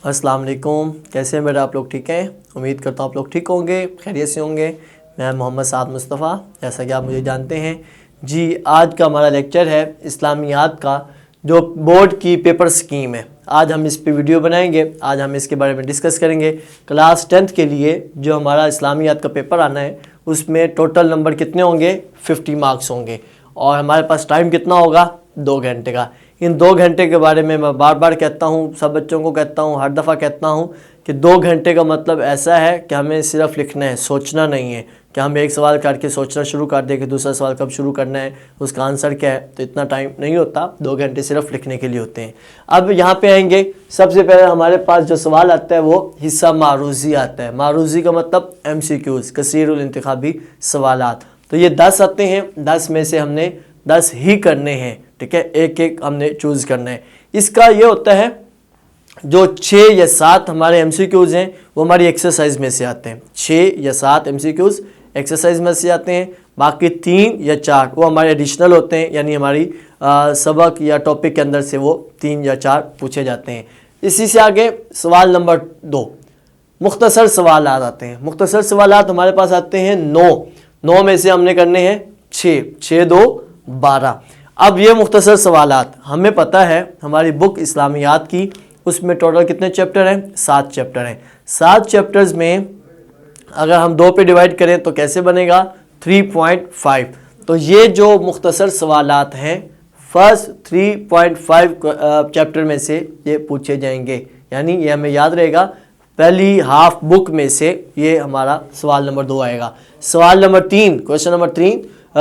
अस्सलाम वालेकुम, कैसे हैं मेरे आप लोग? ठीक हैं, उम्मीद करता हूँ आप लोग ठीक होंगे, खैरियत से होंगे। मैं मोहम्मद साद मुस्तफ़ा, जैसा कि आप मुझे जानते हैं जी। आज का हमारा लेक्चर है इस्लामियात का, जो बोर्ड की पेपर स्कीम है। आज हम इस पे वीडियो बनाएंगे, आज हम इसके बारे में डिस्कस करेंगे। क्लास 10th के लिए जो हमारा इस्लामियात का पेपर आना है, उसमें टोटल नंबर कितने होंगे? 50 मार्क्स होंगे। और हमारे पास टाइम कितना होगा? 2 घंटे का। इन 2 घंटे के बारे में मैं बार बार कहता हूँ, सब बच्चों को कहता हूँ, हर दफ़ा कहता हूँ कि 2 घंटे का मतलब ऐसा है कि हमें सिर्फ लिखना है, सोचना नहीं है कि हम एक सवाल करके सोचना शुरू कर दें कि दूसरा सवाल कब शुरू करना है, उसका आंसर क्या है। तो इतना टाइम नहीं होता, 2 घंटे सिर्फ लिखने के लिए होते हैं। अब यहाँ पे आएंगे, सबसे पहले हमारे पास जो सवाल आता है वो हिस्सा मारूजी आता है। मारूजी का मतलब MCQs, कसीरुल इंतखाबी सवालात। तो ये 10 आते हैं, 10 में से हमने 10 ही करने हैं, ठीक है, एक एक हमने चूज़ करना है। इसका ये होता है जो 6 या 7 हमारे MCQs हैं वो हमारी एक्सरसाइज में से आते हैं। 6 या 7 MCQs एक्सरसाइज में से आते हैं, बाकी 3 या 4 वो हमारे एडिशनल होते हैं, यानी हमारी सबक या टॉपिक के अंदर से वो 3 या 4 पूछे जाते हैं। इसी से आगे सवाल नंबर 2, मुख्तसर सवालात आते हैं। मुख्तसर सवालात हमारे पास आते हैं 9 में से हमने करने हैं 6 2 12। अब ये मुख्तसर सवालात हमें पता है हमारी बुक इस्लामियात की, उसमें टोटल कितने चैप्टर हैं? 7 चैप्टर हैं। 7 चैप्टर्स में अगर हम 2 पे डिवाइड करें तो कैसे बनेगा? 3.5। तो ये जो मुख्तसर सवालात हैं फर्स्ट 3.5 चैप्टर में से ये पूछे जाएंगे, यानी ये हमें याद रहेगा। पहली हाफ बुक में से ये हमारा सवाल नंबर 2 आएगा। सवाल नंबर 3, क्वेश्चन नंबर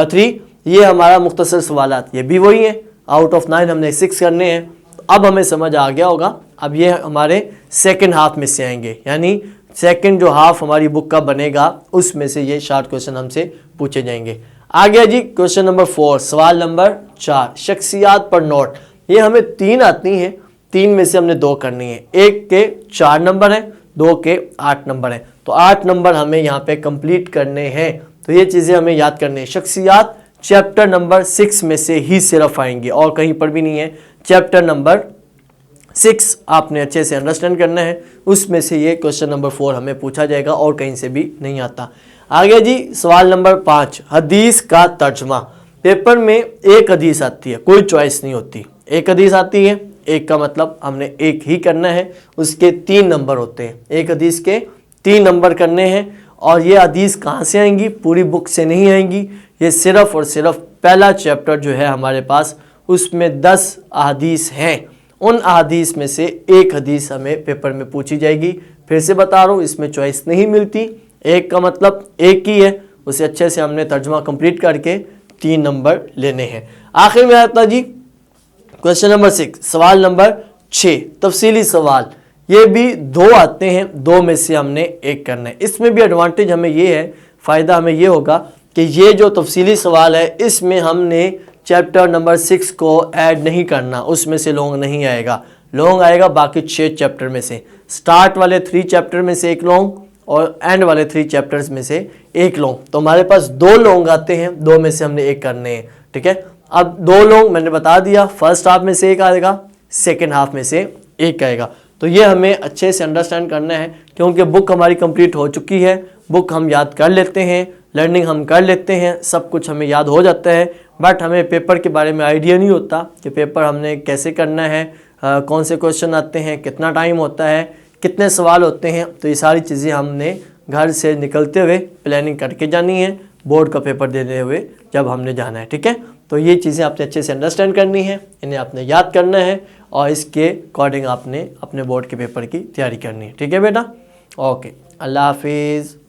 3 ये हमारा मुख्तसर सवालात, ये भी वही है। आउट ऑफ 9 हमने 6 करने हैं। तो अब हमें समझ आ गया होगा, अब ये हमारे सेकंड हाफ में से आएंगे, यानी सेकंड जो हाफ हमारी बुक का बनेगा उसमें से ये शार्ट क्वेश्चन हमसे पूछे जाएंगे। आ गया जी क्वेश्चन नंबर 4, सवाल नंबर 4, शख्सियात पर नोट। ये हमें 3 आती हैं, 3 में से हमने 2 करनी है। 1 के 4 नंबर हैं, 2 के 8 नंबर हैं। तो 8 नंबर हमें यहाँ पे कंप्लीट करने हैं। तो ये चीज़ें हमें याद करनी है। शख्सियात चैप्टर नंबर 6 में से ही सिर्फ आएंगे और कहीं पर भी नहीं है। चैप्टर नंबर 6 आपने अच्छे से अंडरस्टैंड करना है, उसमें से ये क्वेश्चन नंबर 4 हमें पूछा जाएगा और कहीं से भी नहीं आता। आगे जी सवाल नंबर 5, हदीस का तर्जमा। पेपर में एक हदीस आती है, कोई चॉइस नहीं होती, एक हदीस आती है। एक का मतलब हमने एक ही करना है, उसके 3 नंबर होते हैं। एक हदीस के 3 नंबर करने हैं। और ये हदीस कहाँ से आएंगी? पूरी बुक से नहीं आएंगी, ये सिर्फ और सिर्फ पहला चैप्टर जो है हमारे पास, उसमें 10 अहादीस हैं। उन अहादीस में से एक हदीस हमें पेपर में पूछी जाएगी। फिर से बता रहा हूँ, इसमें चॉइस नहीं मिलती। एक का मतलब एक ही है, उसे अच्छे से हमने तर्जुमा कंप्लीट करके 3 नंबर लेने हैं। आखिर में आता जी क्वेश्चन नंबर 6, सवाल नंबर 6, तफसीली सवाल। ये भी 2 आते हैं, 2 में से हमने एक करना है। इसमें भी एडवांटेज हमें ये है, फ़ायदा हमें ये होगा कि ये जो तफसीली सवाल है इसमें हमने चैप्टर नंबर 6 को ऐड नहीं करना, उसमें से लॉन्ग नहीं आएगा। लॉन्ग आएगा बाकी 6 चैप्टर में से, स्टार्ट वाले 3 चैप्टर में से एक लॉन्ग और एंड वाले 3 चैप्टर्स में से एक लॉन्ग। तो हमारे पास 2 लॉन्ग आते हैं, 2 में से हमने एक करने हैं, ठीक है। अब 2 लॉन्ग मैंने बता दिया, फर्स्ट हाफ में से एक आएगा, सेकेंड हाफ में से एक आएगा। तो ये हमें अच्छे से अंडरस्टैंड करना है, क्योंकि बुक हमारी कंप्लीट हो चुकी है। बुक हम याद कर लेते हैं, लर्निंग हम कर लेते हैं, सब कुछ हमें याद हो जाता है, बट हमें पेपर के बारे में आइडिया नहीं होता कि पेपर हमने कैसे करना है, कौन से क्वेश्चन आते हैं, कितना टाइम होता है, कितने सवाल होते हैं। तो ये सारी चीज़ें हमने घर से निकलते हुए प्लानिंग करके जानी है, बोर्ड का पेपर देते हुए जब हमने जाना है, ठीक है। तो ये चीज़ें आपने अच्छे से अंडरस्टैंड करनी है, इन्हें आपने याद करना है और इसके अकॉर्डिंग आपने अपने बोर्ड के पेपर की तैयारी करनी है, ठीक है बेटा। ओके, अल्लाह हाफिज़।